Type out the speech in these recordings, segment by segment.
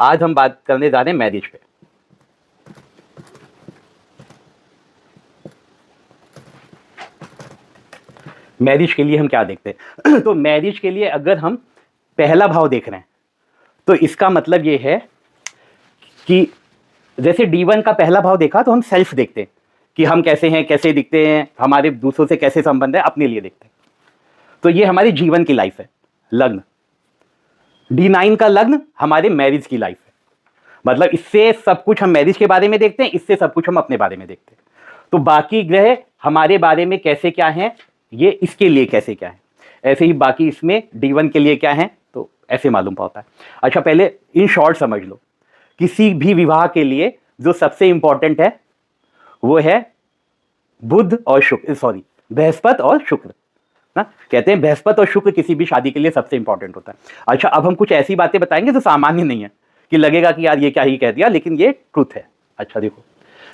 आज हम बात करने जा रहे हैं मैरिज पे। मैरिज के लिए हम क्या देखते हैं तो मैरिज के लिए अगर हम पहला भाव देख रहे हैं तो इसका मतलब ये है कि जैसे D1 का पहला भाव देखा तो हम सेल्फ देखते हैं कि हम कैसे हैं, कैसे दिखते हैं, हमारे दूसरों से कैसे संबंध है, अपने लिए देखते हैं। तो ये हमारे जीवन की लाइफ है, लग्न। D9 का लग्न हमारे मैरिज की लाइफ है, मतलब इससे सब कुछ हम मैरिज के बारे में देखते हैं, इससे सब कुछ हम अपने बारे में देखते हैं। तो बाकी ग्रह हमारे बारे में कैसे क्या हैं, ये इसके लिए कैसे क्या है, ऐसे ही बाकी इसमें D1 के लिए क्या है, तो ऐसे मालूम पड़ता है। अच्छा, पहले इन शॉर्ट समझ लो, किसी भी विवाह के लिए जो सबसे इंपॉर्टेंट है वो है बुध और शुक्र, सॉरी बृहस्पति और शुक्र ना। कहते हैं बृहस्पति और शुक्र किसी भी शादी के लिए सबसे इंपॉर्टेंट होता है। अच्छा, अब हम कुछ ऐसी बातें बताएंगे जो सामान्य नहीं है कि लगेगा कि यार ये क्या ही कह दिया, लेकिन ये ट्रुथ है। अच्छा देखो,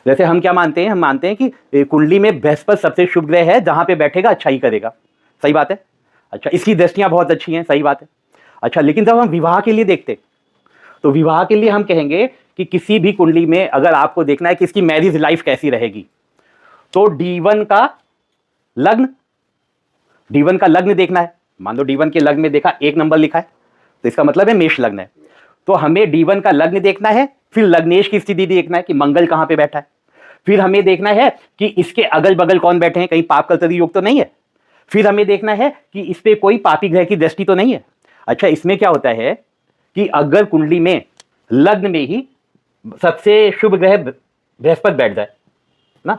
जैसे हम क्या मानते हैं, हम मानते हैं कि कुंडली में बृहस्पति सबसे शुभ ग्रह है, जहां पे बैठेगा अच्छा ही करेगा। सही बात है। अच्छा, इसकी दृष्टियां बहुत अच्छी हैं, सही बात है। अच्छा, लेकिन जब हम विवाह के लिए देखते तो विवाह के लिए हम कहेंगे कि किसी भी कुंडली में अगर आपको देखना है कि इसकी मैरिज लाइफ कैसी रहेगी, तो D1 का लग्न, D1 का लग्न देखना है। मान लो D1 के लग्न में देखा 1 नंबर लिखा है, तो इसका मतलब है मेष लग्न है। तो हमें D1 का लग्न देखना है, फिर लग्नेश की स्थिति देखना है कि मंगल कहां पे बैठा है, फिर हमें देखना है कि इसके अगल बगल कौन बैठे हैं, कहीं पाप कलतरी योग तो नहीं है, फिर हमें देखना है कि इस पे कोई पापी ग्रह की दृष्टि तो नहीं है। अच्छा, इसमें क्या होता है कि अगर कुंडली में लग्न में ही सबसे शुभ ग्रह बृहस्पति बैठ जाए ना,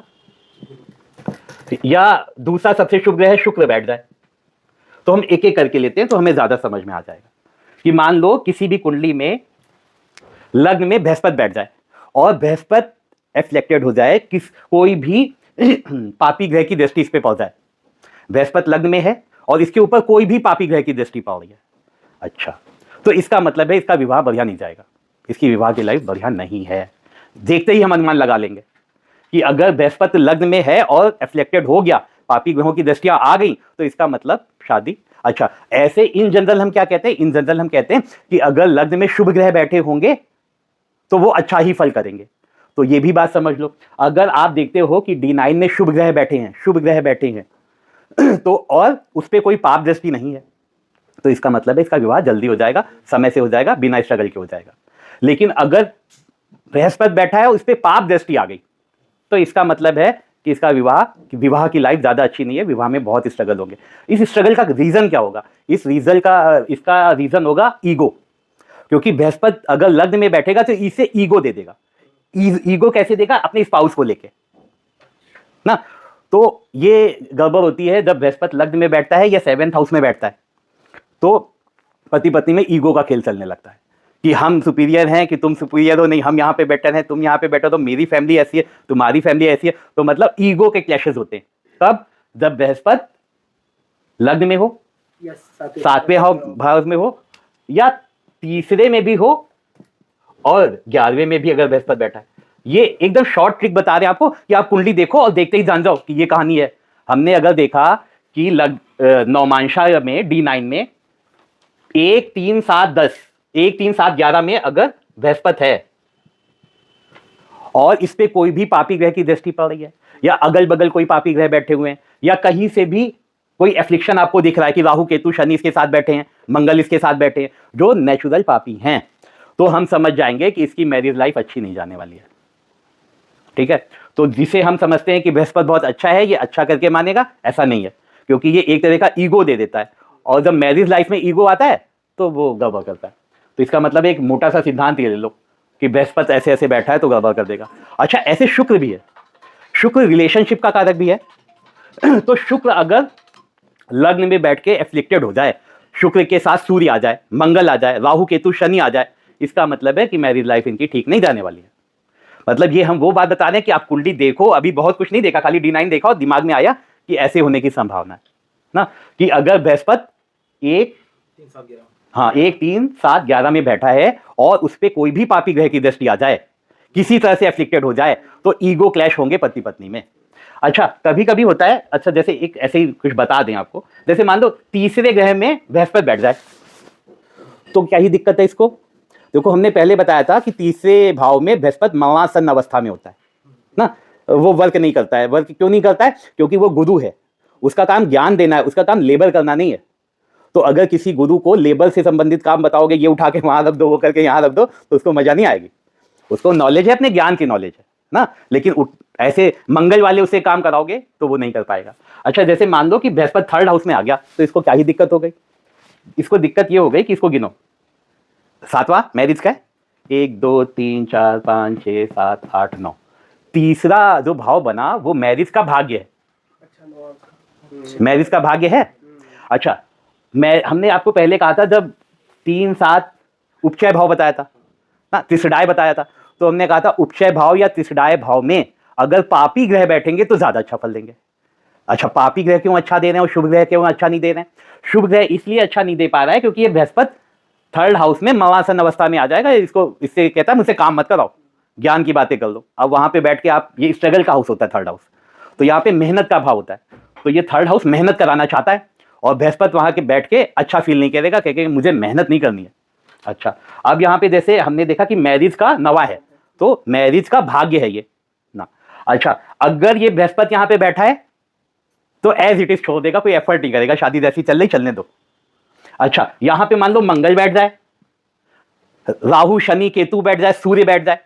या दूसरा सबसे शुभ ग्रह शुक्र बैठ जाए, तो हम एक एक करके लेते हैं तो हमें ज्यादा समझ में आ जाएगा। कि मान लो किसी भी कुंडली में लग्न में बृहस्पति बैठ जाए और बृहस्पति एफ्लेक्टेड हो जाए, किस कोई भी पापी ग्रह की दृष्टि इस पे पड़ जाए, बृहस्पति लग्न में है और इसके ऊपर कोई भी पापी ग्रह की दृष्टि पड़ रही है, अच्छा, तो इसका मतलब है इसका विवाह बढ़िया नहीं जाएगा, इसकी विवाह की लाइफ बढ़िया नहीं है। देखते ही हम अनुमान लगा लेंगे कि अगर बृहस्पति लग्न में है और एफ्लेक्टेड हो गया, पापी ग्रहों की दृष्टियां आ गई, तो इसका मतलब शादी। अच्छा, ऐसे इन जनरल हम क्या कहते हैं, इन जनरल हम कहते हैं कि अगर लग्न में शुभ ग्रह बैठे होंगे तो वो अच्छा ही फल करेंगे। तो ये भी बात समझ लो, अगर आप देखते हो कि D9 में शुभ ग्रह बैठे हैं, शुभ ग्रह बैठे हैं तो और उस पर कोई पाप दृष्टि नहीं है, तो इसका मतलब है इसका विवाह जल्दी हो जाएगा, समय से हो जाएगा, बिना स्ट्रगल के हो जाएगा। लेकिन अगर बृहस्पति बैठा है और उस पर पाप दृष्टि आ गई, तो इसका मतलब है कि इसका विवाह की लाइफ ज्यादा अच्छी नहीं है, विवाह में बहुत स्ट्रगल होंगे। इस स्ट्रगल का रीजन क्या होगा, इसका रीजन होगा ईगो, क्योंकि बृहस्पति अगर लग्न में बैठेगा तो इसे ईगो दे देगा। ईगो कैसे देगा, अपने स्पाउस को लेके ना। तो ये गड़बड़ होती है जब बृहस्पति लग्न में बैठता है या 7th हाउस में बैठता है, तो पति पत्नी में ईगो का खेल चलने लगता है कि हम सुपीरियर हैं, कि तुम सुपीरियर हो, नहीं हम यहाँ पे बेटर हैं, तुम यहाँ पे बेटर हो, मेरी फैमिली ऐसी है, तुम्हारी फैमिली ऐसी है। तो मतलब ईगो के क्लैशेस होते हैं तब जब बृहस्पति लग्न में हो, 7वें हाउस में हो, या तीसरे में भी हो, और 11वें में भी अगर बृहस्पति बैठा है। ये एकदम शॉर्ट ट्रिक बता रहे हैं आपको कि आप कुंडली देखो और देखते ही जान जाओ कि ये कहानी है। हमने अगर देखा कि नौमांशा में D9 में 1 3 7 10, 1 3 7 11 में अगर बृहस्पति है और इस पे कोई भी पापी ग्रह की दृष्टि पड़ रही है, या अगल बगल कोई पापी ग्रह बैठे हुए हैं, या कहीं से भी कोई एफ्लिक्शन आपको दिख रहा है कि राहु केतु शनि इसके साथ बैठे हैं, मंगल इसके साथ बैठे हैं, जो नेचुरल पापी हैं, तो हम समझ जाएंगे कि इसकी मैरिज लाइफ अच्छी नहीं जाने वाली है। ठीक है, तो जिसे हम समझते हैं कि बृहस्पति बहुत अच्छा है, ये अच्छा करके मानेगा, ऐसा नहीं है, क्योंकि ये एक तरह का ईगो दे देता है, और जब मैरिज लाइफ में ईगो आता है तो वो गड़बड़ करता है। तो इसका मतलब एक मोटा सा सिद्धांत ये ले लो कि बृहस्पति ऐसे ऐसे बैठा है तो गड़बड़ कर देगा। अच्छा, ऐसे शुक्र भी है, शुक्र रिलेशनशिप का कारक भी है। तो शुक्र अगर लग्न में बैठ के एफ्लिक्टेड हो जाए, शुक्र के साथ सूर्य आ जाए, मंगल आ जाए, राहु केतु शनि आ जाए, इसका मतलब है कि मैरिज लाइफ इनकी ठीक नहीं जाने वाली है। मतलब ये हम वो बात बता रहे हैं कि आप कुंडली देखो, अभी बहुत कुछ नहीं देखा, खाली D9 देखा और दिमाग में आया कि ऐसे होने की संभावना है ना, कि अगर बृहस्पति 1 3 7 11 में बैठा है और उस पर कोई भी पापी ग्रह की दृष्टि आ जाए, किसी तरह से एफ्लिक्टेड हो जाए, तो ईगो क्लैश होंगे पति पत्नी में। अच्छा, कभी कभी होता है, अच्छा जैसे एक ऐसे ही कुछ बता दें आपको, जैसे मान लो तीसरे ग्रह में बृहस्पति बैठ जाए, तो क्या ही दिक्कत है इसको। देखो हमने पहले बताया था कि तीसरे भाव में बृहस्पति मवासन्न अवस्था में होता है ना, वो वर्क नहीं करता है। वर्क क्यों नहीं करता है? क्योंकि वो गुरु है, उसका काम ज्ञान देना है, उसका काम लेबर करना नहीं है। तो अगर किसी गुरु को लेबर से संबंधित काम बताओगे, ये उठा के वहां रख दो, वो करके यहाँ रख दो, तो उसको मजा नहीं आएगी। उसको नॉलेज है, अपने ज्ञान की नॉलेज है ना, लेकिन ऐसे मंगल वाले उसे काम कराओगे तो वो नहीं कर पाएगा। अच्छा, जैसे मान लो कि बृहस्पति थर्ड हाउस में आ गया, तो इसको क्या ही दिक्कत हो गई? इसको दिक्कत ये हो गई कि इसको गिनो, सातवां मैरिज का है, 1 2 3 4 5 6 7 8 9, तीसरा जो भाव बना वो मैरिज का भाग्य है। मैरिज का भाग्य है। अच्छा, हमने आपको पहले कहा था, जब 3 7 उपचय भाव बताया था ना, त्रिसडाय बताया था, तो हमने कहा था उपचय भाव या त्रिसडाय भाव में अगर पापी ग्रह बैठेंगे तो ज्यादा अच्छा फल देंगे। अच्छा, पापी ग्रह क्यों अच्छा दे रहे हैं और शुभ ग्रह क्यों अच्छा नहीं दे रहे हैं? शुभ ग्रह इसलिए अच्छा नहीं दे पा रहा है क्योंकि ये बृहस्पति थर्ड हाउस में मवासन अवस्था में आ जाएगा। इससे कहता है मुझसे काम मत कराओ, ज्ञान की बातें कर लो। अब वहां पे बैठ के आप, ये स्ट्रगल का हाउस होता है थर्ड हाउस, तो यहाँ पे मेहनत का भाव होता है, तो ये थर्ड हाउस मेहनत कराना चाहता है, और बृहस्पति वहां के बैठ के अच्छा फील नहीं करेगा, क्योंकि मुझे मेहनत नहीं करनी है। अच्छा, अब यहाँ पे जैसे हमने देखा कि मैरिज का नवा है, तो मैरिज का भाग्य है ये ना। अच्छा, अगर ये बृहस्पति यहाँ पे बैठा है तो एज इट इज छोड़ देगा, कोई एफर्ट नहीं करेगा, शादी जैसी चल रही चलने दो। अच्छा, यहां पे मान लो मंगल बैठ जाए, राहु शनि केतु बैठ जाए, सूर्य बैठ जाए,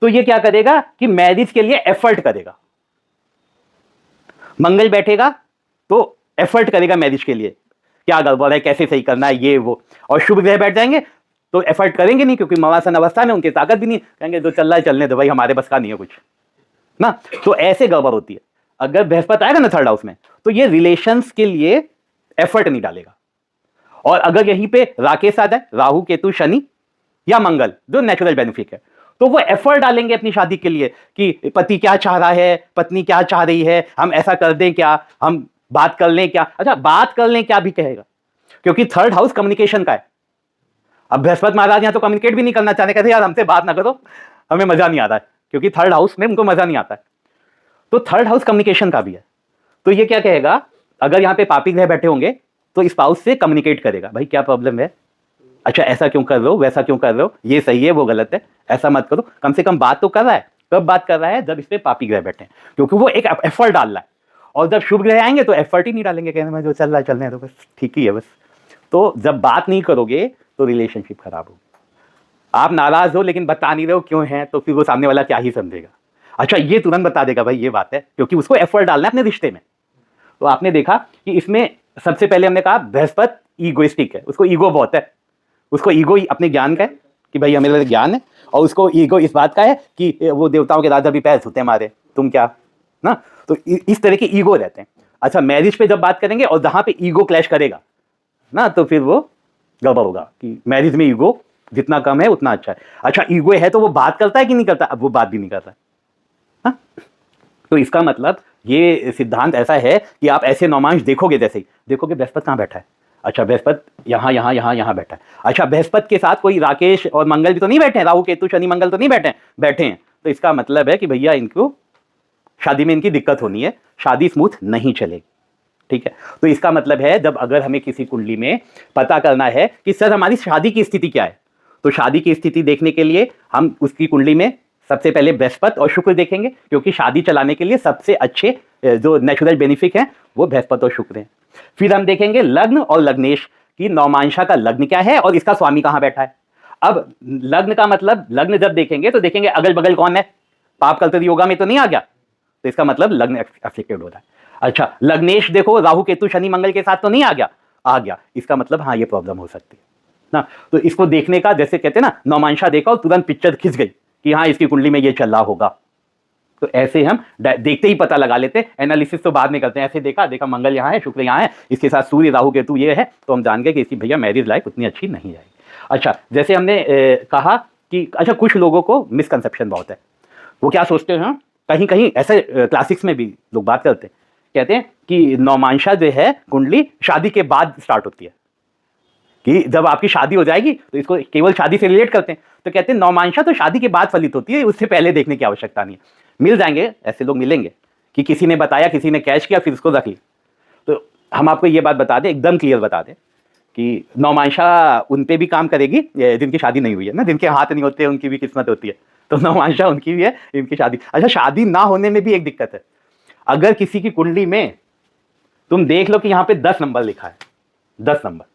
तो ये क्या करेगा कि मैरिज के लिए एफर्ट करेगा। मंगल बैठेगा तो एफर्ट करेगा मैरिज के लिए, क्या गड़बड़ है, कैसे सही करना है, ये वो। और शुभ ग्रह बैठ जाएंगे तो एफर्ट करेंगे नहीं, क्योंकि मवासन अवस्था में उनकी ताकत भी नहीं, कहेंगे जो चल रहा है चलने दो भाई, हमारे बस का नहीं है कुछ ना। तो ऐसे गड़बड़ होती है। अगर बृहस्पति आएगा ना थर्ड हाउस में, तो ये रिलेशंस के लिए एफर्ट नहीं डालेगा। और अगर यहीं पे राकेश आ जाए, राहु केतु शनि या मंगल जो नेचुरल बेनिफिट है, तो वो एफर्ट डालेंगे अपनी शादी के लिए कि पति क्या चाह रहा है, पत्नी क्या चाह रही है, हम ऐसा कर दें क्या, हम बात कर लें क्या। अच्छा, बात कर लें क्या भी कहेगा, क्योंकि थर्ड हाउस कम्युनिकेशन का है। अब बृहस्पति महाराज यहां तो कम्युनिकेट भी नहीं करना चाहते, कहते यार हमसे बात ना करो, हमें मजा नहीं आता है, क्योंकि थर्ड हाउस में उनको मजा नहीं आता है। तो थर्ड हाउस कम्युनिकेशन का भी है। तो ये क्या कहेगा, अगर यहाँ पे पापी ग्रह बैठे होंगे तो स्पाउस से कम्युनिकेट करेगा, भाई क्या प्रॉब्लम है, अच्छा ऐसा क्यों कर रहे हो, वैसा क्यों कर रहे हो, ये सही है वो गलत है, ऐसा मत करो। कम से कम बात तो कर रहा है। कब बात कर रहा है? जब इस पे पापी ग्रह बैठे हैं, क्योंकि वो एक एफर्ट डाल रहा है। और जब शुभ ग्रह आएंगे तो एफर्ट ही नहीं डालेंगे, कहने में जो चल रहा है चलने दो, बस ठीक ही है बस। तो जब बात नहीं करोगे तो रिलेशनशिप खराब होगी। आप नाराज हो लेकिन बता नहीं रहे हो क्यों है, तो फिर वो सामने वाला क्या ही समझेगा। अच्छा, ये तुरंत बता देगा भाई ये बात है, क्योंकि उसको एफर्ट डालना है अपने रिश्ते में। तो आपने देखा कि इसमें सबसे पहले हमने कहा बृहस्पति ईगोइस्टिक है, उसको ईगो बहुत है, उसको ईगो अपने ज्ञान का है कि भाई हमें ज्ञान है, और उसको ईगो इस बात का है कि वो देवताओं के राजा भी पैर छूते हमारे, तुम क्या ना। तो इस तरह के ईगो रहते हैं। अच्छा, मैरिज पे जब बात करेंगे और जहां पे ईगो क्लैश करेगा ना, तो फिर वो गड़बड़ होगा कि मैरिज में ईगो जितना कम है उतना अच्छा है। अच्छा, ईगो है तो वो बात करता है कि नहीं करता? अब वो बात भी नहीं करता है। तो इसका मतलब ये सिद्धांत ऐसा है कि आप ऐसे नौमांश देखोगे, जैसे ही देखोगे बृहस्पति कहाँ बैठा है, अच्छा बृहस्पति यहाँ यहाँ यहाँ यहाँ बैठा है। अच्छा, बृहस्पति के साथ कोई राकेश और मंगल भी तो नहीं बैठे हैं, राहु केतु शनि मंगल तो नहीं बैठे हैं। तो इसका मतलब है कि भैया इनको शादी में इनकी दिक्कत होनी है, शादी स्मूथ नहीं चलेगी। ठीक है, तो इसका मतलब है जब अगर हमें किसी कुंडली में पता करना है कि सर हमारी शादी की स्थिति क्या है, तो शादी की स्थिति देखने के लिए हम उसकी कुंडली में सबसे पहले बृहस्पति और शुक्र देखेंगे, क्योंकि शादी चलाने के लिए सबसे अच्छे जो नेचुरल बेनिफिट हैं वो बृहस्पति और शुक्र हैं। फिर हम देखेंगे लग्न और लग्नेश की नौमांशा का लग्न क्या है और इसका स्वामी कहाँ बैठा है। अब लग्न का मतलब, लग्न जब देखेंगे तो देखेंगे अगल बगल कौन है, पाप कलतरी योगा में तो नहीं आ गया, तो इसका मतलब लग्न अफेक्टेड हो रहा है। अच्छा, लग्नेश देखो राहु केतु शनि मंगल के साथ तो नहीं आ गया, इसका मतलब हाँ ये प्रॉब्लम हो सकती है ना। तो इसको देखने का, जैसे कहते हैं ना, नौमांशा देखा और तुरंत पिक्चर खिंच गई कि हाँ इसकी कुंडली में ये चल रहा होगा, तो ऐसे हम देखते ही पता लगा लेते हैं। एनालिसिस तो बाद में करते हैं, ऐसे देखा मंगल यहाँ है, शुक्र यहाँ है, इसके साथ सूर्य राहु केतु ये है, तो हम जान गए कि इसकी भैया मैरिज लाइफ उतनी अच्छी नहीं जाएगी। अच्छा, जैसे हमने कहा कि अच्छा कुछ लोगों को मिसकंसेप्शन बहुत है, वो क्या सोचते हैं, कहीं कहीं ऐसे क्लासिक्स में भी लोग बात करते हैं, कहते हैं कि नौमांशा जो है कुंडली शादी के बाद स्टार्ट होती है, कि जब आपकी शादी हो जाएगी, तो इसको केवल शादी से रिलेट करते हैं, तो कहते हैं नौमांशा तो शादी के बाद फलित होती है, उससे पहले देखने की आवश्यकता नहीं है। मिल जाएंगे ऐसे लोग, मिलेंगे कि किसी ने बताया, किसी ने कैच किया, फिर उसको रख लिया। तो हम आपको ये बात बता दें, एकदम क्लियर बता दें कि नौमांशा उन पे भी काम करेगी जिनकी शादी नहीं हुई है ना, जिनके हाथ नहीं होते उनकी भी किस्मत होती है, तो नौमांशा उनकी भी है, इनकी शादी। अच्छा, शादी ना होने में भी एक दिक्कत है। अगर किसी की कुंडली में तुम देख लो कि यहाँ पे 10 नंबर लिखा है, 10 नंबर,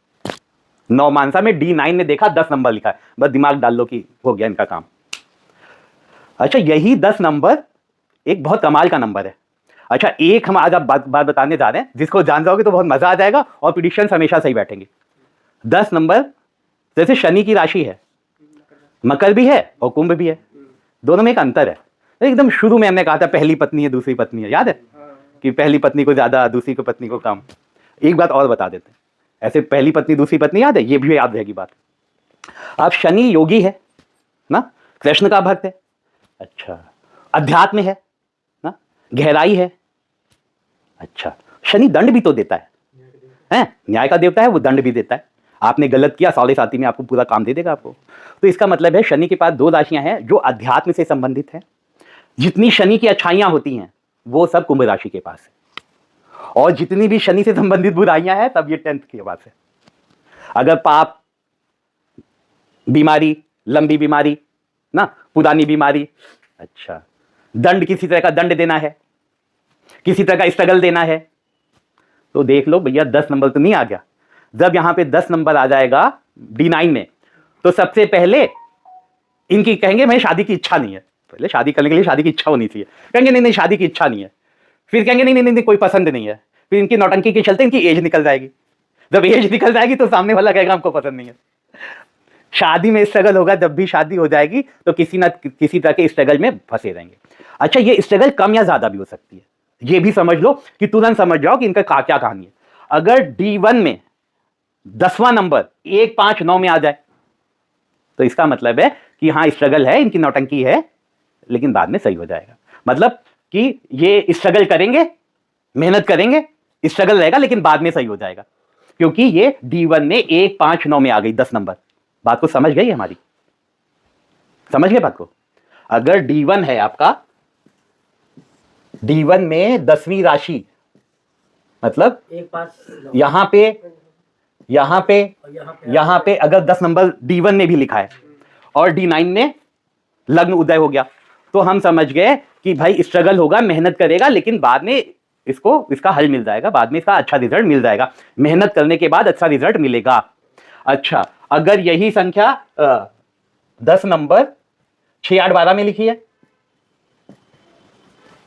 नौमांसा में D9 ने देखा 10 नंबर लिखा है, बस दिमाग डाल लो कि हो गया इनका काम। अच्छा, यही 10 नंबर एक बहुत कमाल का नंबर है। अच्छा, एक हम आज आप बात बताने जा रहे हैं, जिसको जान जाओगे तो बहुत मजा आ जाएगा और प्रिडिक्शंस हमेशा सही बैठेंगे। 10 नंबर, जैसे शनि की राशि है, मकर भी है और कुंभ भी है, दोनों में एक अंतर है। एकदम शुरू में हमने कहा था पहली पत्नी है दूसरी पत्नी है, याद है कि पहली पत्नी को ज्यादा दूसरी को पत्नी को कम। एक बात और बता देते हैं, ऐसे पहली पत्नी दूसरी पत्नी याद है, ये भी याद रहेगी बात। आप शनि योगी है ना, कृष्ण का भक्त है, अच्छा, अध्यात्म है ना, गहराई है। अच्छा, शनि दंड भी तो देता है, न्याय का देवता है, वो दंड भी देता है। आपने गलत किया, 7.5 में आपको पूरा काम दे देगा आपको। तो इसका मतलब है शनि के पास 2 राशियां हैं जो अध्यात्म से संबंधित है। जितनी शनि की अच्छाइयां होती हैं वो सब कुंभ राशि के पास है, और जितनी भी शनि से संबंधित बुराइयां हैं तब ये 10th के पास है। अगर पाप, बीमारी, लंबी बीमारी ना, पुरानी बीमारी, अच्छा, दंड, किसी तरह का दंड देना है, किसी तरह का स्ट्रगल देना है, तो देख लो भैया 10 नंबर तो नहीं आ गया। जब यहां पे 10 नंबर आ जाएगा D9 में, तो सबसे पहले इनकी कहेंगे मैं शादी की इच्छा नहीं है। पहले शादी करने के लिए शादी की इच्छा होनी चाहिए, कहेंगे नहीं नहीं शादी की इच्छा नहीं है। फिर कहेंगे नहीं नहीं नहीं कोई पसंद नहीं है। फिर इनकी नौटंकी के चलते इनकी एज निकल जाएगी। जब एज निकल जाएगी तो सामने वाला कहेगा हमको पसंद नहीं है। शादी में स्ट्रगल होगा, जब भी शादी हो जाएगी तो किसी ना किसी तरह के स्ट्रगल में फंसे रहेंगे। अच्छा, ये स्ट्रगल कम या ज्यादा भी हो सकती है, ये भी समझ लो कि तुरंत समझ जाओ कि इनका क्या कहानी है। अगर D1 में 10वां नंबर 1, 5, 9 में आ जाए तो इसका मतलब है कि हाँ स्ट्रगल है, इनकी नौटंकी है, लेकिन बाद में सही हो जाएगा। मतलब कि ये स्ट्रगल करेंगे, मेहनत करेंगे, स्ट्रगल रहेगा, लेकिन बाद में सही हो जाएगा, क्योंकि ये D1 में 1, 5, 9 में आ गई 10 नंबर। बात को समझ गई हमारी? समझ गए बात को? अगर D1 है आपका, D1 में 10वीं राशि, मतलब 1, 5 यहां पे अगर 10 नंबर D1 में भी लिखा है और D9 में लग्न उदय हो गया, तो हम समझ गए कि भाई स्ट्रगल होगा, मेहनत करेगा, लेकिन बाद में इसका हल मिल जाएगा, बाद में इसका अच्छा रिजल्ट मिल जाएगा। मेहनत करने के बाद अच्छा रिजल्ट मिलेगा। अच्छा, अगर यही संख्या 10 नंबर 6, 8, 12 में लिखी है,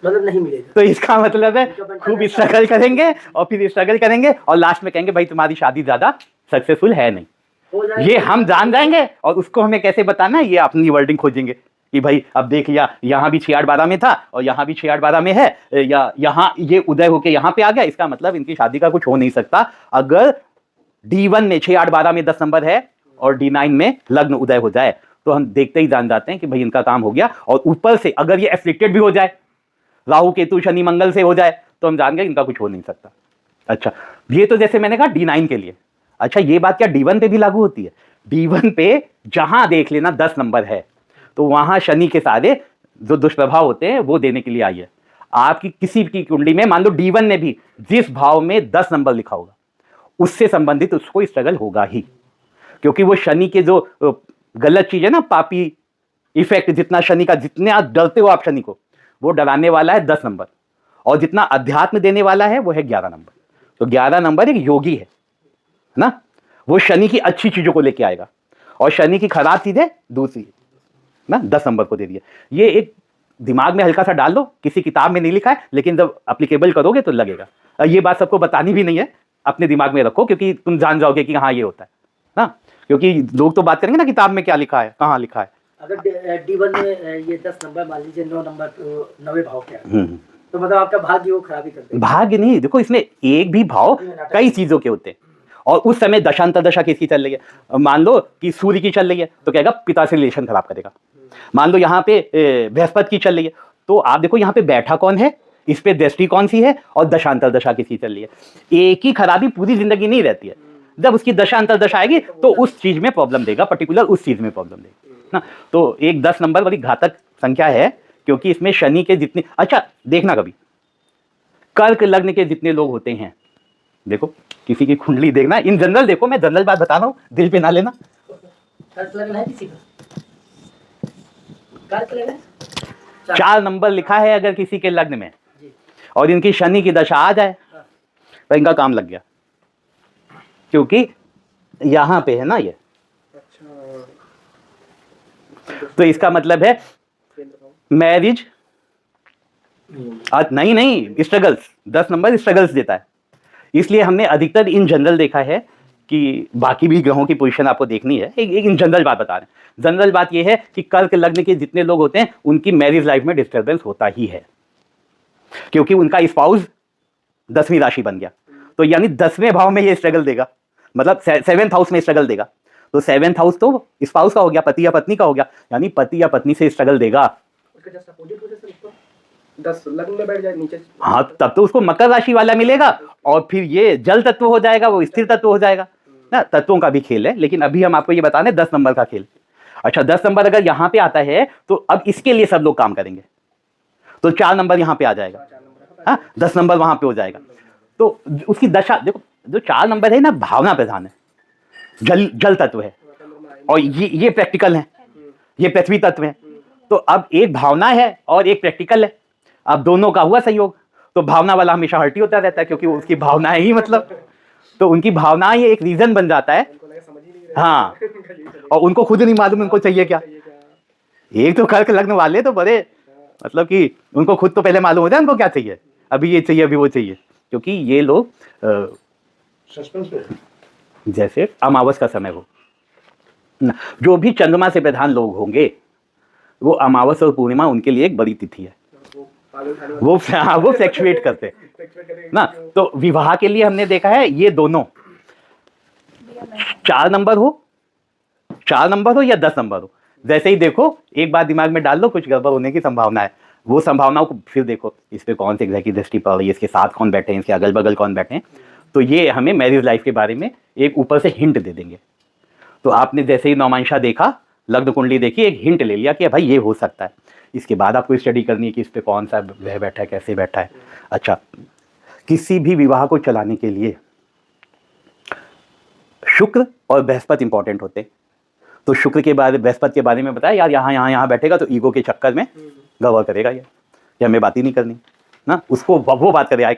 मतलब नहीं मिलेगा, तो इसका मतलब है खूब स्ट्रगल करेंगे और फिर स्ट्रगल करेंगे और लास्ट में कहेंगे भाई तुम्हारी शादी ज्यादा सक्सेसफुल है नहीं। ये हम जान जाएंगे, और उसको हमें कैसे बताना है, ये अपनी वर्डिंग खोजेंगे कि भाई अब देख लिया, यहां भी 6, 8, 12 में था और यहां भी 6, 8, 12 में है, या यहां ये उदय होके यहां पे आ गया, इसका मतलब इनकी शादी का कुछ हो नहीं सकता। अगर D1 में 6, 8, 12 में 10 नंबर है और D9 में लग्न उदय हो जाए, तो हम देखते ही जान जाते हैं कि भाई इनका काम हो गया। और ऊपर से अगर ये एफ्लिक्टेड भी हो जाए, राहु केतु शनि मंगल से हो जाए, तो हम जान गए इनका कुछ हो नहीं सकता। अच्छा, ये तो जैसे मैंने कहा D9 के लिए। अच्छा, ये बात क्या D1 पे भी लागू होती है? D1 पे जहां देख लेना 10 नंबर है, तो वहां शनि के सारे जो दुष्प्रभाव होते हैं वो देने के लिए आई है। आपकी किसी की कुंडली में मान लो D1 ने भी जिस भाव में 10 नंबर लिखा होगा, उससे संबंधित उसको स्ट्रगल होगा ही, क्योंकि वो शनि के जो गलत चीज है ना, पापी इफेक्ट, जितना शनि का, जितने आप डरते हो आप शनि को, वो डराने वाला है 10 नंबर, और जितना अध्यात्म देने वाला है वो है 11 नंबर। तो 11 नंबर एक योगी है ना, वो शनि की अच्छी चीजों को लेके आएगा और शनि की खराब चीजें दूसरी ना 10 नंबर को दे दिया। ये एक दिमाग में हल्का सा डाल दो, किसी किताब में नहीं लिखा है, लेकिन जब एप्लीकेबल करोगे तो लगेगा। ये बात सबको बतानी भी नहीं है, अपने दिमाग में रखो, क्योंकि तुम जान जाओगे कि हाँ ये होता है ना, क्योंकि लोग तो बात करेंगे ना किताब में क्या लिखा है, कहाँ लिखा है। अगर D1 में ये 10 नंबर, मान लीजिए 9 नंबर तो 9वें भाव क्या है, तो मतलब आपका भाग्य वो खराबी कर देगा। भाग्य नहीं, देखो इसमें एक भी भाव कई चीजों के होते हैं, और उस समय दशांतर दशा किसकी चल रही है, मान लो कि सूर्य की चल रही है तो कहेगा पिता से रिलेशन खराब करेगा। मान लो यहाँ पे बृहस्पति की चल रही है, तो आप देखो यहाँ पे बैठा कौन है, इस पे दृष्टि कौन सी है, और दशांतर दशा किसकी चल रही है। एक ही खराबी पूरी जिंदगी नहीं रहती है, जब उसकी दशांतर दशा आएगी तो उस चीज में प्रॉब्लम देगा, पर्टिकुलर उस चीज में प्रॉब्लम देगा ना। तो एक 10 नंबर वाली घातक संख्या है, क्योंकि इसमें शनि के जितने, अच्छा देखना कभी कर्क लग्न के जितने लोग होते हैं देखो किसी की कुंडली देखना, इन जनरल देखो, मैं जनरल बात बता रहा हूँ, दिल पे ना लेना। कर्क लग्न है किसी का? कर्क लग्न है? 4 नंबर लिखा है अगर किसी के लग्न में जी। और इनकी शनि की दशा आ जाए हाँ। तो इनका काम लग गया, क्योंकि यहां पे है ना ये। तो इसका मतलब है मैरिज नहीं स्ट्रगल्स, 10 नंबर स्ट्रगल्स देता है। इसलिए हमने अधिकतर इन जनरल देखा है कि बाकी भी ग्रहों की पोजीशन आपको देखनी है, एक इन जनरल बात बता रहे हैं। जनरल बात यह है कि कर्क लग्न के जितने लोग होते हैं उनकी मैरिज लाइफ में डिस्टर्बेंस होता ही है, क्योंकि उनका स्पाउस 10वीं राशि बन गया, तो यानी 10वें भाव में ये स्ट्रगल देगा, मतलब 7th हाउस में स्ट्रगल देगा। तो 7th हाउस तो स्पाउस का हो गया, पति या पत्नी का हो गया, यानी पति या पत्नी से स्ट्रगल देगा। उसका जस्ट अपोजिट हो जाए सर, 10 लग्न में बैठ जाए नीचे। हाँ, तब तो उसको मकर राशि वाला मिलेगा, और फिर ये जल तत्व हो जाएगा, वो स्थिर तत्व हो जाएगा ना। तत्वों का भी खेल है, लेकिन अभी हम आपको ये बता रहे 10 नंबर का खेल। अच्छा, 10 नंबर अगर यहाँ पे आता है तो अब इसके लिए सब लोग काम करेंगे, तो 4 नंबर यहाँ पे आ जाएगा, हाँ 10 नंबर वहां पे हो जाएगा। तो उसकी दशा देखो, जो 4 नंबर है ना, भावना प्रधान है, जल तत्व है, और ये प्रैक्टिकल है, ये पृथ्वी तत्व है। तो अब एक भावना है और एक प्रैक्टिकल है, अब दोनों का हुआ संयोग, तो भावना वाला हमेशा हर्टी होता रहता है, क्योंकि उसकी भावनाएं ही मतलब, तो उनकी भावनाएं ये एक रीजन बन जाता है। हाँ, और उनको खुद नहीं मालूम उनको चाहिए क्या। एक तो कर्क लग्न वाले तो बड़े, मतलब कि उनको खुद तो पहले मालूम होता है उनको क्या चाहिए, अभी ये चाहिए अभी वो चाहिए, क्योंकि ये लोग जैसे अमावस का समय हो ना, जो भी चंद्रमा से प्रधान लोग होंगे वो अमावस और पूर्णिमा उनके लिए एक बड़ी तिथि है, वो फ्लैक्चुएट करते ना। तो विवाह के लिए हमने देखा है ये दोनों 4 नंबर हो या 10 नंबर हो, जैसे ही देखो एक बात दिमाग में डाल लो कुछ गड़बड़ होने की संभावना है, वो संभावनाओं को फिर देखो, इस पे कौन से ग्रह की दृष्टि पड़ रही है, इसके साथ कौन बैठे हैं, इसके अगल बगल कौन बैठे हैं, तो ये हमें मैरिज लाइफ के बारे में एक ऊपर से हिंट दे देंगे। तो आपने जैसे ही नौमांशा देखा, लग्न कुंडली देखी, एक हिंट ले लिया कि भाई ये हो सकता है। इसके बाद आपको स्टडी करनी है कि इस पे कौन सा ग्रह बैठा है, कैसे बैठा है। अच्छा, किसी भी विवाह को चलाने के लिए शुक्र और बृहस्पति इंपॉर्टेंट होते। तो शुक्र के बारे बृहस्पति के बारे में बताया यार, यहाँ बैठेगा तो ईगो के चक्कर में गड़बड़ करेगा, ये हमें बात ही नहीं करनी ना, उसको वो बात करे।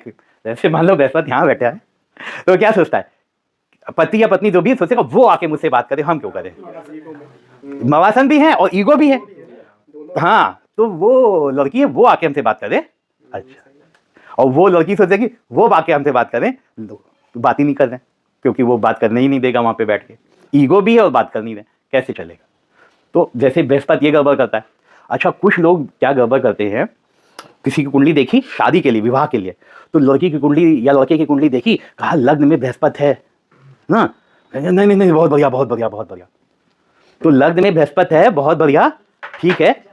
जैसे मान लो बृहस्पति यहाँ बैठा है तो क्या सोचता है, पति या पत्नी जो भी सोचेगा वो आके मुझसे बात करे, हम क्यों करें, मवासन भी है और ईगो भी है। हाँ, तो वो लड़की है वो आके हमसे बात करे, अच्छा, और वो लड़की सोचेगी वो आके हमसे बात करें, बात ही नहीं कर रहे, क्योंकि वो बात करने ही नहीं देगा वहां पे बैठ के, ईगो भी है और बात कर नहीं रहे, कैसे चलेगा। तो जैसे बृहस्पति ये गड़बड़ करता है। अच्छा, कुछ लोग क्या गड़बड़ करते हैं, किसी की कुंडली देखी शादी के लिए, विवाह के लिए, तो लड़की की कुंडली या लड़के की कुंडली देखी, कहा लग्न में बृहस्पति है ना, नहीं बहुत बढ़िया बहुत बढ़िया बहुत बढ़िया, तो लग्न में बृहस्पति है बहुत बढ़िया, ठीक है।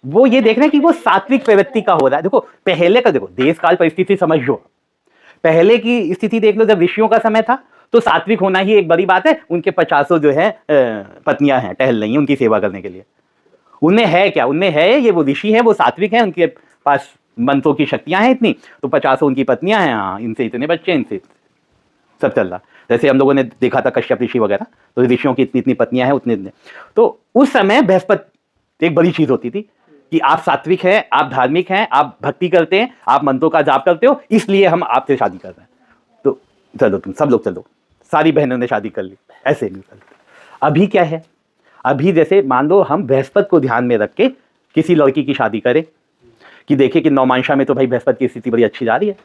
वो ये देख रहे हैं कि वो सात्विक प्रवृत्ति का हो रहा है। देखो पहले का, देखो देश काल परिस्थिति समझ लो, पहले की स्थिति देख लो, जब ऋषियों का समय था तो सात्विक होना ही एक बड़ी बात है। उनके 50 जो है पत्नियां हैं, टहल रही हैं उनकी सेवा करने के लिए। उनमें है क्या, उनमें है ये, वो ऋषि है, वो सात्विक है, उनके पास मंत्रों की शक्तियां हैं इतनी, तो 50 उनकी पत्नियां हैं, हाँ इनसे इतने बच्चे, इनसे सब चल रहा। जैसे हम लोगों ने देखा था कश्यप ऋषि वगैरह, तो ऋषियों की इतनी इतनी पत्नियां हैं, उतने इतने। तो उस समय बृहस्पति एक बड़ी चीज होती थी कि आप सात्विक हैं, आप धार्मिक हैं, आप भक्ति करते हैं, आप मंत्रों का जाप करते हो, इसलिए हम आपसे शादी कर रहे हैं। तो चलो तुम सब लोग चलो, सारी बहनों ने शादी कर ली, ऐसे नहीं करते। अभी क्या है, अभी जैसे मान लो हम बृहस्पति को ध्यान में रख के किसी लड़की की शादी करें, कि देखे कि नौमांशा में तो भाई बृहस्पति की स्थिति बड़ी अच्छी जा रही है,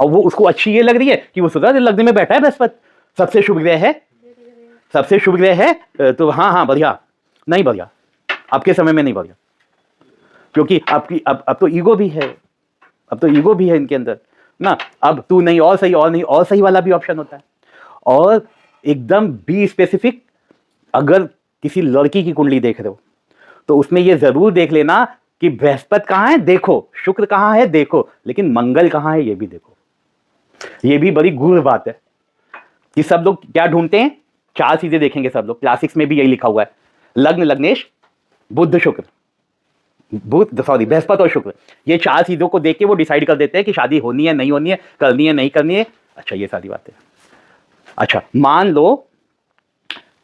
और वो उसको अच्छी ये लग रही है कि वो सुधर लग्न में बैठा है बृहस्पति, सबसे शुभ ग्रह है, सबसे शुभ ग्रह है, तो हाँ बढ़िया, नहीं बढ़िया, आपके समय में नहीं बढ़िया, क्योंकि आपकी अब तो ईगो भी है, अब तो ईगो भी है इनके अंदर ना। अब तू नहीं और सही, और नहीं और सही वाला भी ऑप्शन होता है। और एकदम बी स्पेसिफिक, अगर किसी लड़की की कुंडली देख रहे हो तो उसमें ये जरूर देख लेना कि बृहस्पति कहाँ है देखो, शुक्र कहाँ है देखो, लेकिन मंगल कहाँ है ये भी देखो। ये भी बड़ी गूढ़ बात है कि सब लोग क्या ढूंढते हैं, 4 चीजें देखेंगे सब लोग, क्लासिक्स में भी यही लिखा हुआ है, लग्न लग्नेश बुध शुक्र, बृहस्पति और शुक्र, ये 4 चीजों को देख के वो डिसाइड कर देते हैं कि शादी होनी है नहीं होनी है, करनी है नहीं करनी है, अच्छा, ये सारी बातें। अच्छा, मान लो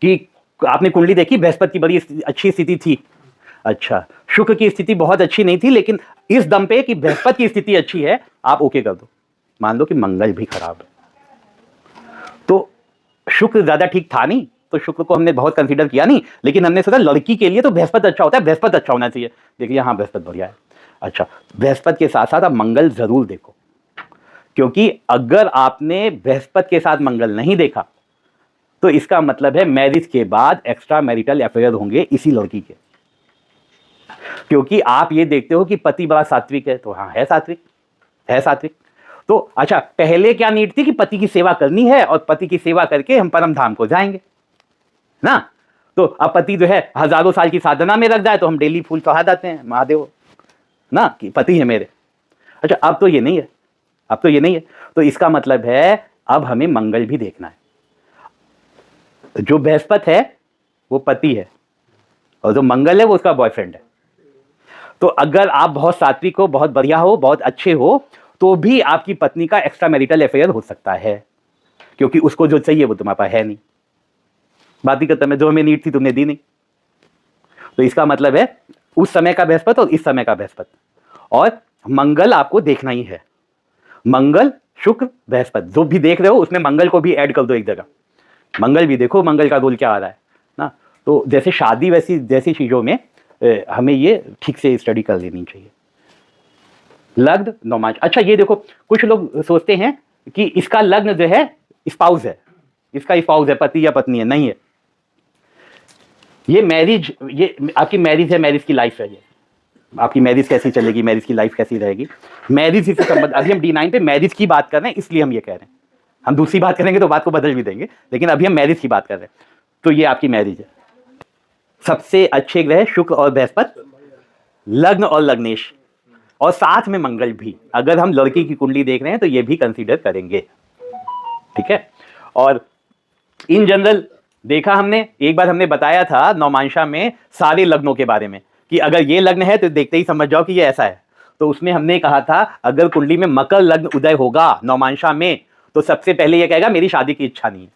कि आपने कुंडली देखी, बृहस्पति की बड़ी अच्छी स्थिति थी। अच्छा, शुक्र की स्थिति बहुत अच्छी नहीं थी, लेकिन इस दम पे कि बृहस्पति की स्थिति अच्छी है, आप ओके कर दो। मान लो कि मंगल भी खराब है, तो शुक्र ज्यादा ठीक था नहीं, तो शुक्र को हमने बहुत कंसीडर किया नहीं, लेकिन हमने सोचा लड़की के लिए तो बृहस्पति अच्छा होता है, बृहस्पति अच्छा होना चाहिए। देखिए हाँ, बृहस्पति बढ़िया है। अच्छा, बृहस्पति के साथ साथ आप मंगल जरूर देखो, क्योंकि अगर आपने बृहस्पति के साथ मंगल नहीं देखा तो इसका मतलब है मैरिज के बाद एक्स्ट्रा मैरिटल अफेयर होंगे इसी लड़की के। क्योंकि आप ये देखते हो कि पति बड़ा सात्विक है, तो हाँ है सात्विक, है सात्विक। तो अच्छा, पहले क्या नीड थी कि पति की सेवा करनी है और पति की सेवा करके हम परम धाम को जाएंगे ना। तो अब पति जो है हजारों साल की साधना में रख जाए तो हम डेली फूल चढ़ा देते हैं महादेव ना, कि पति है मेरे। अच्छा, अब तो ये नहीं है, अब तो ये नहीं है। तो इसका मतलब है अब हमें मंगल भी देखना है। जो बृहस्पति है वो पति है और जो मंगल है वो उसका बॉयफ्रेंड है। तो अगर आप बहुत सात्विक हो, बहुत बढ़िया हो, बहुत अच्छे हो, तो भी आपकी पत्नी का एक्स्ट्रा मैरिटल अफेयर हो सकता है, क्योंकि उसको जो चाहिए वो तुम्हारे पास है नहीं। बात ही करता मैं, जो हमें नीड थी तुमने दी नहीं। तो इसका मतलब है उस समय का बृहस्पति और इस समय का बृहस्पति, और मंगल आपको देखना ही है। मंगल, शुक्र, बृहस्पति जो भी देख रहे हो उसमें मंगल को भी ऐड कर दो एक जगह। मंगल भी देखो, मंगल का रोल क्या आ रहा है ना। तो जैसे शादी वैसी जैसी चीजों में हमें ये ठीक से स्टडी कर लेनी चाहिए। लग्न, नौमांश। अच्छा, ये देखो, कुछ लोग सोचते हैं कि इसका लग्न जो है स्पाउस है, इसका स्पाउस है, पति या पत्नी है। नहीं है, ये मैरिज, ये आपकी मैरिज है, मैरिज की लाइफ है। ये आपकी मैरिज कैसी चलेगी, मैरिज की लाइफ कैसी रहेगी, मैरिज से संबंध। अभी हम D9 पे मैरिज की बात कर रहे हैं, इसलिए हम ये कह रहे हैं। हम दूसरी बात करेंगे तो बात को बदल भी देंगे, लेकिन अभी हम मैरिज की बात कर रहे हैं। तो ये आपकी मैरिज है। सबसे अच्छे ग्रह शुक्र और बृहस्पति, लग्न और लग्नेश, और साथ में मंगल भी। अगर हम लड़की की कुंडली देख रहे हैं तो ये भी कंसीडर करेंगे, ठीक है। और इन जनरल देखा हमने, एक बार हमने बताया था नौमांशा में सारे लग्नों के बारे में, कि अगर ये लग्न है तो देखते ही समझ जाओ कि ये ऐसा है। तो उसमें हमने कहा था अगर कुंडली में मकर लग्न उदय होगा नौमांशा में, तो सबसे पहले ये कहेगा मेरी शादी की इच्छा नहीं है।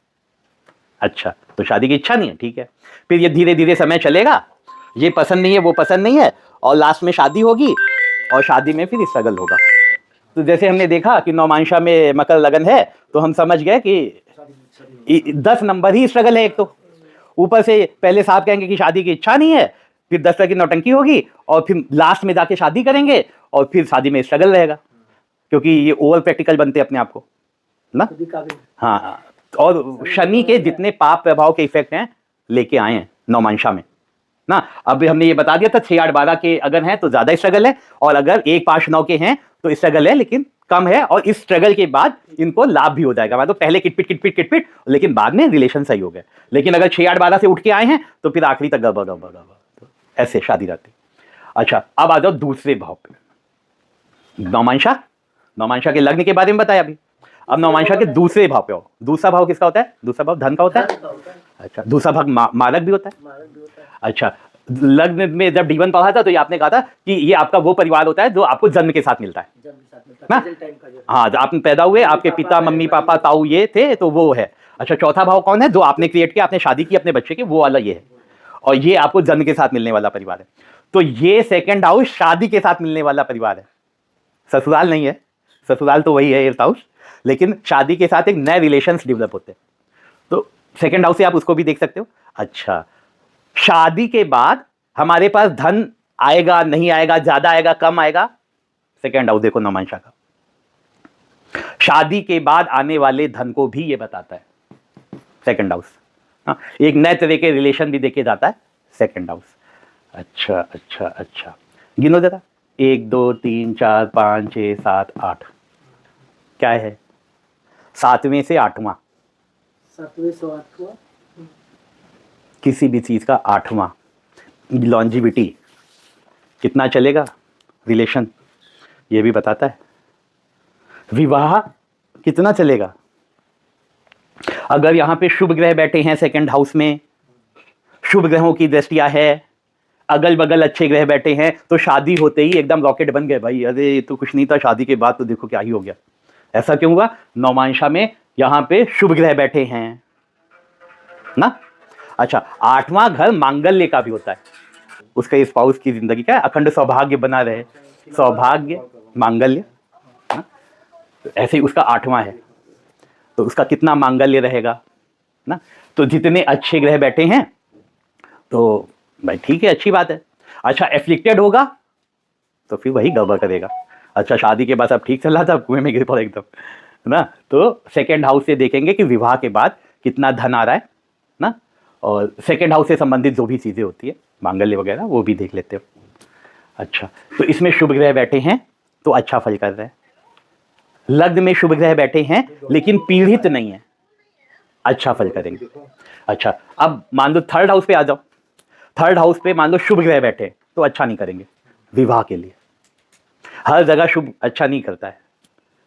अच्छा, तो शादी की इच्छा नहीं है, ठीक है। फिर ये धीरे धीरे समय चलेगा, ये पसंद नहीं है, वो पसंद नहीं है, और लास्ट में शादी होगी, और शादी में फिर स्ट्रगल होगा। तो जैसे हमने देखा कि नौमांशा में मकर लगन है, तो हम समझ गए कि 10 नंबर ही स्ट्रगल है। एक तो ऊपर से पहले साहब कहेंगे कि शादी की इच्छा नहीं है, फिर 10 तरह की नौटंकी होगी, और फिर लास्ट में जाके शादी करेंगे, और फिर शादी में स्ट्रगल रहेगा, क्योंकि ये ओवर प्रैक्टिकल बनते अपने आप को ना। हाँ, और शनि के जितने पाप प्रभाव के इफेक्ट हैं लेके आए हैं नौमांशा में ना। अब हमने ये बता दिया था 6, 8, 12 के अगर हैं तो ज्यादा स्ट्रगल है, और अगर 1, 5, 9 के हैं तो स्ट्रगल है लेकिन कम है, और इस स्ट्रगल के बाद इनको लाभ भी हो जाएगा। मतलब पहले किटपिट, लेकिन बाद में रिलेशन सही हो गए। लेकिन अगर 6, 8, 12 से उठ के आए हैं तो फिर आखिरी तक गड़बड़, तो ऐसे शादी रहती। अच्छा, अब आ जाओ दूसरे भाव पे। नौमांशा के लग्न के बारे में बताया अभी। अब नौमांशा के दूसरे भाव पे आओ। दूसरा भाव किसका होता है? दूसरा भाव धन का होता है। अच्छा, दूसरा भाव मारक भी होता है। अच्छा, लग्न में जब D1 पढ़ा था तो ये आपने कहा था कि ये आपका वो परिवार होता है जो आपको जन्म के साथ मिलता है ना। हाँ, जब आप पैदा हुए, आपके पिता, मम्मी, पापा, ताऊ ये थे, तो वो है। अच्छा, चौथा भाव कौन है? जो आपने क्रिएट किया, आपने शादी की अपने बच्चे की, वो वाला ये है, और ये आपको जन्म के साथ मिलने वाला परिवार है। तो ये सेकंड हाउस शादी के साथ मिलने वाला परिवार है, ससुराल नहीं है। ससुराल तो वही है, एर्थ हाउस, लेकिन शादी के साथ एक नए रिलेशंस डेवलप होते हैं। तो सेकंड हाउस से आप उसको भी देख सकते हो। अच्छा, शादी के बाद हमारे पास धन आएगा, नहीं आएगा, ज्यादा आएगा, कम आएगा, सेकंड हाउस देखो नौमांशा का। शादी के बाद आने वाले धन को भी ये बताता है सेकंड हाउस। हाँ, एक नए तरह के रिलेशन भी देखे जाता है सेकंड हाउस। अच्छा अच्छा अच्छा, गिनो जरा। 1 2 3 4 5 6 7 8, क्या है? 7वें से 8वां, 7वें से 8वां, किसी भी चीज का 8वां। लॉन्जिविटी कितना चलेगा रिलेशन, ये भी बताता है। विवाह कितना चलेगा। अगर यहां पे शुभ ग्रह बैठे हैं सेकंड हाउस में, शुभ ग्रहों की दृष्टियां है, अगल बगल अच्छे ग्रह बैठे हैं, तो शादी होते ही एकदम रॉकेट बन गए भाई। अरे ये तो कुछ नहीं था, शादी के बाद तो देखो क्या ही हो गया, ऐसा क्यों हुआ? नौमांशा में यहाँ पे शुभ ग्रह बैठे हैं ना। अच्छा, 8वां घर मांगल्य का भी होता है, उसका स्पाउस की जिंदगी क्या है, अखंड सौभाग्य बना रहे, सौभाग्य मांगल्य, तो ऐसे ही उसका 8वां है, तो उसका कितना मांगल्य रहेगा ना। तो जितने अच्छे ग्रह बैठे हैं तो भाई ठीक है, अच्छी बात है। अच्छा, एफ्लिक्टेड होगा तो फिर वही गड़बड़ करेगा। अच्छा, शादी के बाद सब ठीक चल रहा था, कुएं में गिर पड़ा एकदम ना, तो सेकेंड हाउस से देखेंगे कि विवाह के बाद कितना धन आ रहा है ना, और सेकेंड हाउस से संबंधित जो भी चीज़ें होती है मांगल्य वगैरह वो भी देख लेते हो। अच्छा, तो इसमें शुभ ग्रह बैठे हैं तो अच्छा फल कर रहे हैं। लग्न में शुभ ग्रह बैठे हैं लेकिन पीड़ित नहीं है, अच्छा फल करेंगे। अच्छा, अब मान लो थर्ड हाउस पे आ जाओ, थर्ड हाउस पे मान लो शुभ ग्रह बैठे तो अच्छा नहीं करेंगे विवाह के लिए। हर जगह शुभ अच्छा नहीं करता है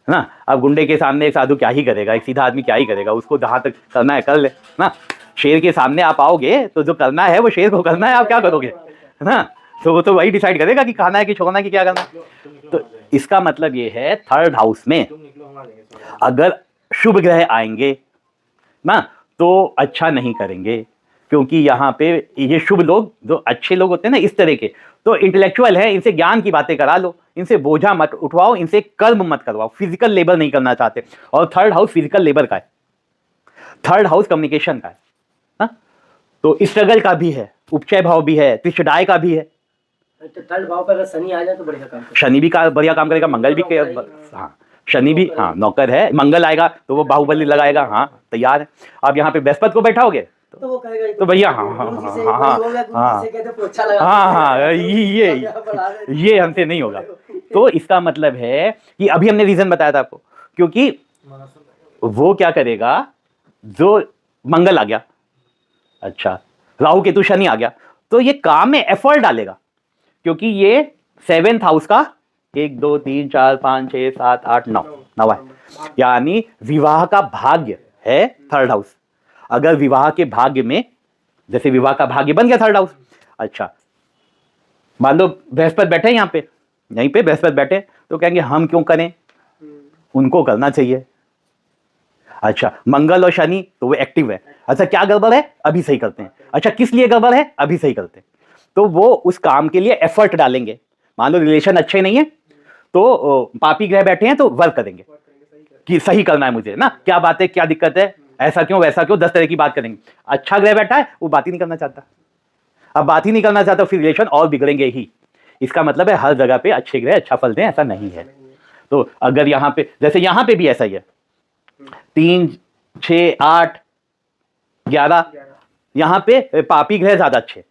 ना। अब गुंडे के सामने एक साधु क्या ही करेगा, एक सीधा आदमी क्या ही करेगा, उसको जहाँ तक करना है कर ले ना। शेर के सामने आप आओगे तो जो करना है वो शेर को करना है, आप क्या करोगे ना, तो वो तो वही डिसाइड करेगा कि खाना है कि छोड़ना है कि क्या करना है। तो इसका मतलब ये है थर्ड हाउस में अगर शुभ ग्रह आएंगे ना तो अच्छा नहीं करेंगे, क्योंकि यहाँ पे ये शुभ लोग जो अच्छे लोग होते हैं ना इस तरह के, तो इंटेलेक्चुअल है, इनसे ज्ञान की बातें करा लो, इनसे बोझा मत उठवाओ, इनसे कर्म मत करवाओ, फिजिकल लेबर नहीं करना चाहते। और थर्ड हाउस फिजिकल लेबर का है, थर्ड हाउस कम्युनिकेशन का है ना, तो स्ट्रगल का भी है, उपचय भाव भी है, त्रिशदाय का भी है। तो थर्ड भाव पर अगर शनि आ जाए तो बढ़िया काम करेगा। शनि भी का बढ़िया काम करेगा, मंगल भी हाँ, शनि भी हाँ नौकर है, मंगल आएगा तो वो बाहुबली लगाएगा, हाँ तैयार है। अब यहाँ पे बृहस्पति को बैठाओगे तो वो कहेगा तो भैया हाँ हाँ हाँ हाँ ये हमसे नहीं होगा। तो इसका मतलब है कि अभी हमने रीजन बताया था आपको, क्योंकि वो क्या करेगा, जो मंगल आ गया, अच्छा राहु केतु शनि आ गया, तो ये काम में एफर्ट डालेगा, क्योंकि ये 7th हाउस का 1 2 3 4 5 6 7 8 9 9 है, यानी विवाह का भाग्य है थर्ड हाउस। अगर विवाह के भाग्य में, जैसे विवाह का भाग्य बन गया थर्ड हाउस, अच्छा मान लो बृहस्पति बैठे यहाँ पे, यहीं पे बृहस्पति बैठे, तो कहेंगे हम क्यों करें, उनको करना चाहिए। अच्छा, मंगल और शनि तो वो एक्टिव है, अच्छा क्या गड़बड़ है अभी सही करते हैं, अच्छा किस लिए गड़बड़ है अभी सही करते हैं, तो वो उस काम के लिए एफर्ट डालेंगे। मान लो रिलेशन अच्छे नहीं है तो पापी ग्रह बैठे हैं तो वर्क करेंगे कि सही करना है मुझे ना, क्या बात है क्या दिक्कत है, ऐसा क्यों वैसा क्यों, 10 तरह की बात करेंगे। अच्छा ग्रह बैठा है वो बात ही नहीं करना चाहता, अब बात ही नहीं करना चाहता फिर रिलेशन और बिगड़ेंगे ही। इसका मतलब है हर जगह पे अच्छे ग्रह अच्छा फल दें ऐसा नहीं है। तो अगर यहाँ पे, जैसे यहाँ पे भी ऐसा ही है, 3 6 8 11, यहाँ पे पापी ग्रह ज्यादा अच्छे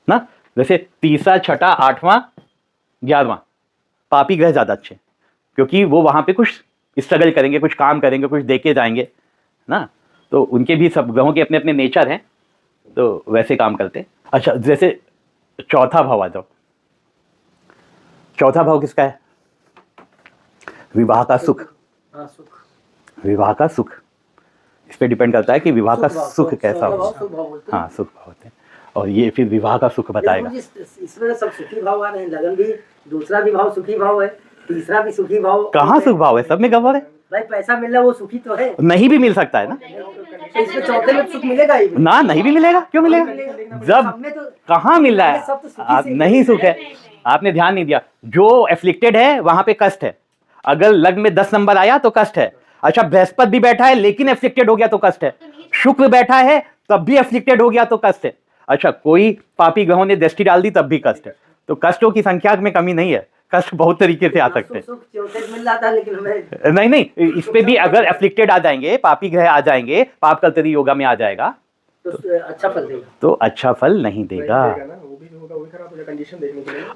ना, जैसे तीसरा छठा 8वां 11वां पापी ग्रह ज्यादा अच्छे, क्योंकि वो वहां पे कुछ स्ट्रगल करेंगे, कुछ काम करेंगे, कुछ देके जाएंगे ना, तो उनके भी सब ग्रहों के अपने अपने नेचर हैं, तो वैसे काम करते हैं। अच्छा, जैसे चौथा भाव आ जाओ, चौथा भाव किसका है, विवाह का सुख, विवाह का सुख, इस पे डिपेंड करता है कि विवाह का सुख कैसा हो। हाँ सुख भाव होते हैं, और ये फिर विवाह का सुख बताएगा। इसमें सब सुखी भाव आ रहे हैं, लगन भी दूसरा भी भाव सुखी भाव है, तीसरा भी सुखी भाव। कहाँ सुख भाव है, सब में गड़बड़ है भाई, पैसा मिल रहा है वो सुखी तो है, नहीं भी मिल सकता है ना, तो इसमें चौथे में सुख मिलेगा ही ना, नहीं भी मिलेगा, क्यों मिलेगा, जब कहाँ मिल रहा है, आप नहीं सुख है, आपने ध्यान नहीं दिया। जो एफ्लिक्टेड है वहां पे कष्ट है, अगर लग्न में 10 नंबर आया तो कष्ट है। अच्छा, बृहस्पति भी बैठा है लेकिन एफ्लिक्टेड हो गया तो कष्ट है, शुक्र बैठा है तब भी एफ्लिक्टेड हो गया तो कष्ट है। अच्छा, कोई पापी ग्रहों ने दृष्टि डाल दी तब भी कष्ट है, तो कष्टों की संख्या में कमी नहीं है, कष्ट बहुत तरीके से आ सकते हैं। नहीं, इस पे भी अगर एफ्लिक्टेड आ जाएंगे, पापी ग्रह आ जाएंगे, पाप कल्तरी योगा में आ जाएगा तो अच्छा फल देगा, तो अच्छा फल नहीं देगा।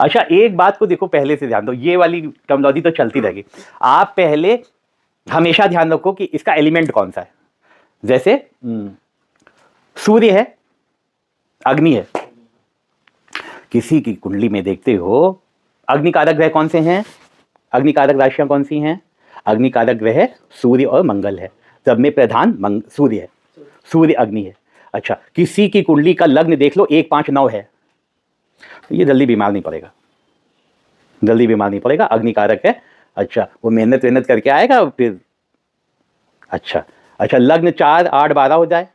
अच्छा, एक बात को देखो, पहले से ध्यान दो, ये वाली टर्मिनोलॉजी तो चलती रहेगी, आप पहले हमेशा ध्यान रखो कि इसका एलिमेंट कौन सा है। जैसे सूर्य है, अग्नि है, किसी की कुंडली में देखते हो अग्निकारक ग्रह कौन से हैं, अग्निकारक राशियां कौन सी हैं, अग्निकारक ग्रह सूर्य और मंगल है, सब में प्रधान सूर्य है, सूर्य अग्नि है। अच्छा, किसी की कुंडली का लग्न देख लो 1 5 9 है, तो ये जल्दी बीमार नहीं पड़ेगा, जल्दी बीमार नहीं पड़ेगा, अग्निकारक है, अच्छा, वो मेहनत वेहनत करके आएगा फिर। अच्छा अच्छा, लग्न 4, 8, 12 हो जाए,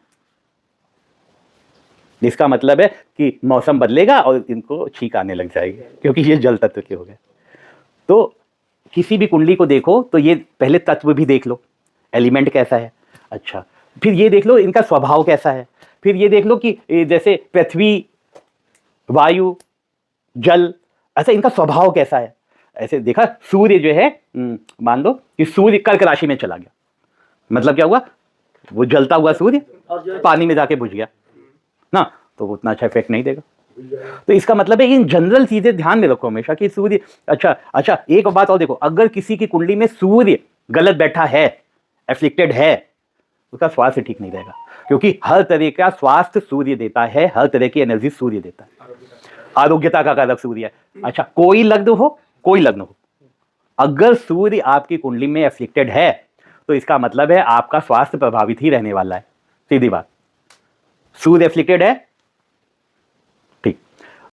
इसका मतलब है कि मौसम बदलेगा और इनको छींक आने लग जाएगी, क्योंकि ये जल तत्व के हो गए। तो किसी भी कुंडली को देखो तो ये पहले तत्व भी देख लो, एलिमेंट कैसा है। अच्छा, फिर ये देख लो इनका स्वभाव कैसा है। फिर ये देख लो कि जैसे पृथ्वी, वायु, जल, ऐसा इनका स्वभाव कैसा है। ऐसे देखा, सूर्य जो है, मान लो कि सूर्य कर्क राशि में चला गया, मतलब क्या हुआ, वो जलता हुआ सूर्य पानी में जाके बुझ गया ना, तो उतना अच्छा इफेक्ट नहीं देगा। तो इसका मतलब है इन जनरल चीजें ध्यान में रखो हमेशा कि सूर्य। अच्छा, एक बात और देखो, अगर किसी की कुंडली में सूर्य गलत बैठा है, एफ्लिक्टेड है, उसका स्वास्थ्य ठीक नहीं रहेगा, क्योंकि हर तरह का स्वास्थ्य सूर्य देता है, हर तरह की एनर्जी सूर्य देता है, आरोग्यता का कारक सूर्य है। अच्छा, कोई लग्न हो, अगर सूर्य आपकी कुंडली में एफ्लिक्टेड है तो इसका मतलब है आपका स्वास्थ्य प्रभावित ही रहने वाला है, सीधी बात। सूर्य एफ्लिक्टेड है